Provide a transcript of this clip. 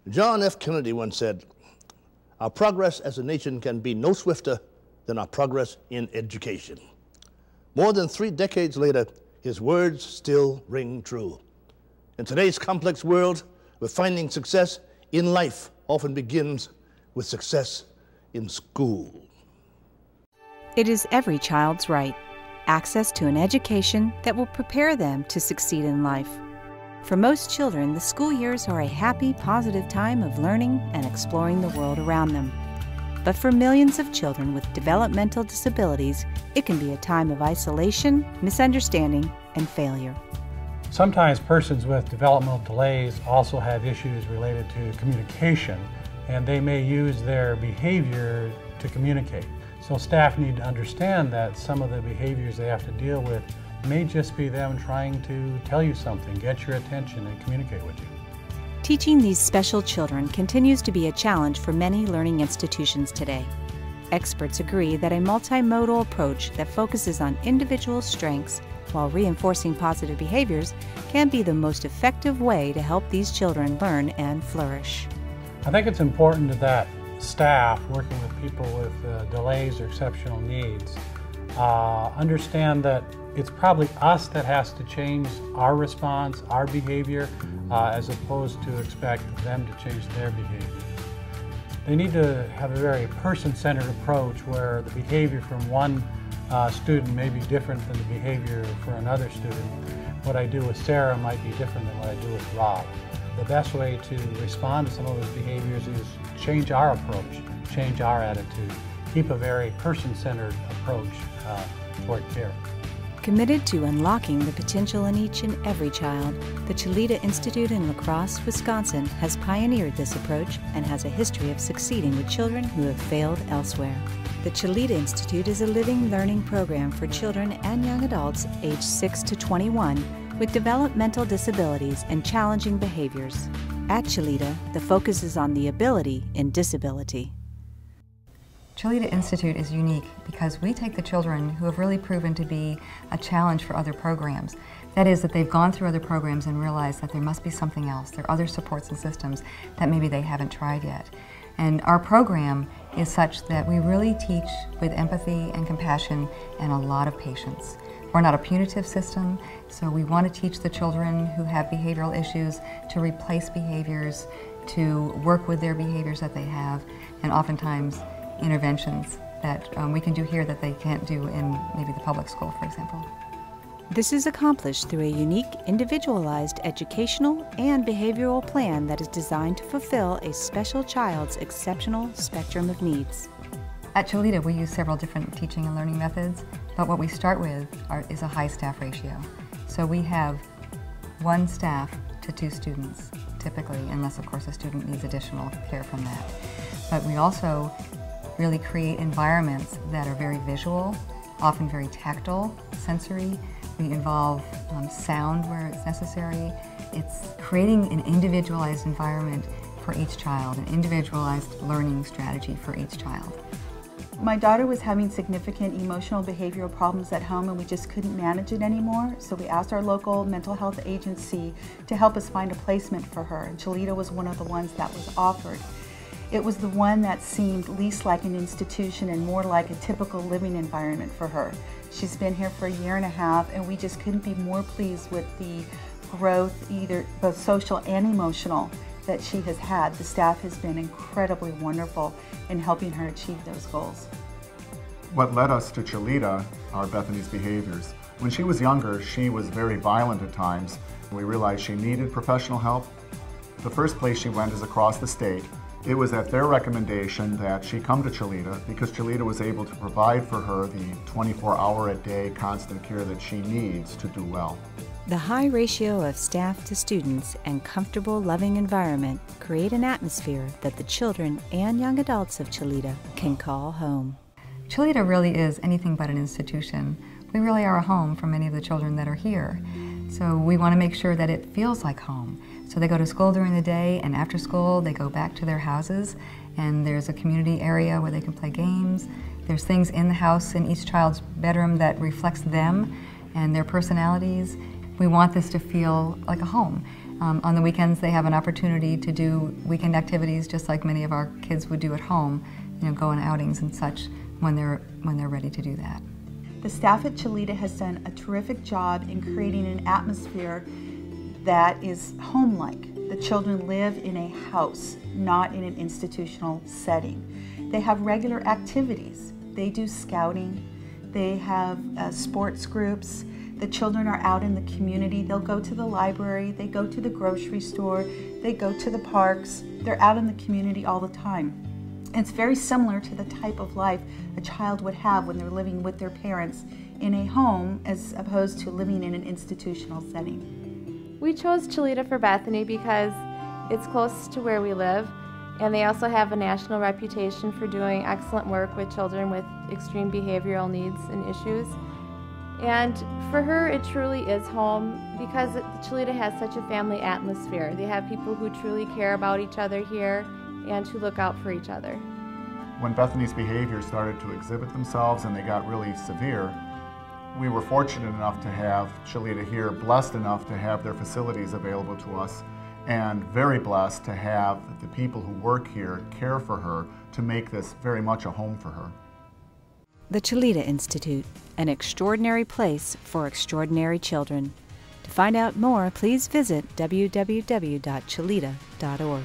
John F. Kennedy once said, "Our progress as a nation can be no swifter than our progress in education." More than 3 decades later, his words still ring true. In today's complex world, where finding success in life often begins with success in school. It is every child's right, access to an education that will prepare them to succeed in life. For most children, the school years are a happy, positive time of learning and exploring the world around them. But for millions of children with developmental disabilities, it can be a time of isolation, misunderstanding, and failure. Sometimes persons with developmental delays also have issues related to communication, and they may use their behavior to communicate. So staff need to understand that some of the behaviors they have to deal with may just be them trying to tell you something, get your attention, and communicate with you. Teaching these special children continues to be a challenge for many learning institutions today. Experts agree that a multimodal approach that focuses on individual strengths while reinforcing positive behaviors can be the most effective way to help these children learn and flourish. I think it's important that staff working with people with delays or exceptional needs understand that it's probably us that has to change our response, our behavior, as opposed to expect them to change their behavior. They need to have a very person-centered approach where the behavior from one student may be different than the behavior for another student. What I do with Sarah might be different than what I do with Rob. The best way to respond to some of those behaviors is change our approach, change our attitude, keep a very person-centered approach toward care. Committed to unlocking the potential in each and every child, the Chileda Institute in La Crosse, Wisconsin has pioneered this approach and has a history of succeeding with children who have failed elsewhere. The Chileda Institute is a living learning program for children and young adults aged 6 to 21 with developmental disabilities and challenging behaviors. At Chileda, the focus is on the ability in disability. Chileda Institute is unique because we take the children who have really proven to be a challenge for other programs. That is, that they've gone through other programs and realized that there must be something else. There are other supports and systems that maybe they haven't tried yet. And our program is such that we really teach with empathy and compassion and a lot of patience. We're not a punitive system, so we want to teach the children who have behavioral issues to replace behaviors, to work with their behaviors that they have, and oftentimes interventions that we can do here that they can't do in maybe the public school, for example. This is accomplished through a unique, individualized educational and behavioral plan that is designed to fulfill a special child's exceptional spectrum of needs. At Chileda, we use several different teaching and learning methods, but what we start with is a high staff ratio. So we have 1 staff to 2 students, typically, unless of course a student needs additional care from that. But we also really create environments that are very visual, often very tactile, sensory. We involve sound where it's necessary. It's creating an individualized environment for each child, an individualized learning strategy for each child. My daughter was having significant emotional behavioral problems at home and we just couldn't manage it anymore, so we asked our local mental health agency to help us find a placement for her, and Chileda was one of the ones that was offered. It was the one that seemed least like an institution and more like a typical living environment for her. She's been here for 1.5 years and we just couldn't be more pleased with the growth, either both social and emotional, that she has had. The staff has been incredibly wonderful in helping her achieve those goals. What led us to Chileda are Bethany's behaviors. When she was younger, she was very violent at times. We realized she needed professional help. The first place she went is across the state. It was at their recommendation that she come to Chileda because Chileda was able to provide for her the 24-hour-a-day constant care that she needs to do well. The high ratio of staff to students and comfortable, loving environment create an atmosphere that the children and young adults of Chileda can call home. Chileda really is anything but an institution. We really are a home for many of the children that are here. So we want to make sure that it feels like home. So they go to school during the day, and after school they go back to their houses, and there's a community area where they can play games. There's things in the house in each child's bedroom that reflects them and their personalities. We want this to feel like a home. On the weekends, they have an opportunity to do weekend activities just like many of our kids would do at home, you know, go on outings and such when they're ready to do that. The staff at Chileda has done a terrific job in creating an atmosphere that is home-like. The children live in a house, not in an institutional setting. They have regular activities. They do scouting. They have sports groups. The children are out in the community. They'll go to the library. They go to the grocery store. They go to the parks. They're out in the community all the time. It's very similar to the type of life a child would have when they're living with their parents in a home as opposed to living in an institutional setting. We chose Chileda for Bethany because it's close to where we live, and they also have a national reputation for doing excellent work with children with extreme behavioral needs and issues. And for her, it truly is home because Chileda has such a family atmosphere. They have people who truly care about each other here and to look out for each other. When Bethany's behaviors started to exhibit themselves and they got really severe, we were fortunate enough to have Chileda here, blessed enough to have their facilities available to us, and very blessed to have the people who work here care for her to make this very much a home for her. The Chileda Institute, an extraordinary place for extraordinary children. To find out more, please visit www.chileda.org.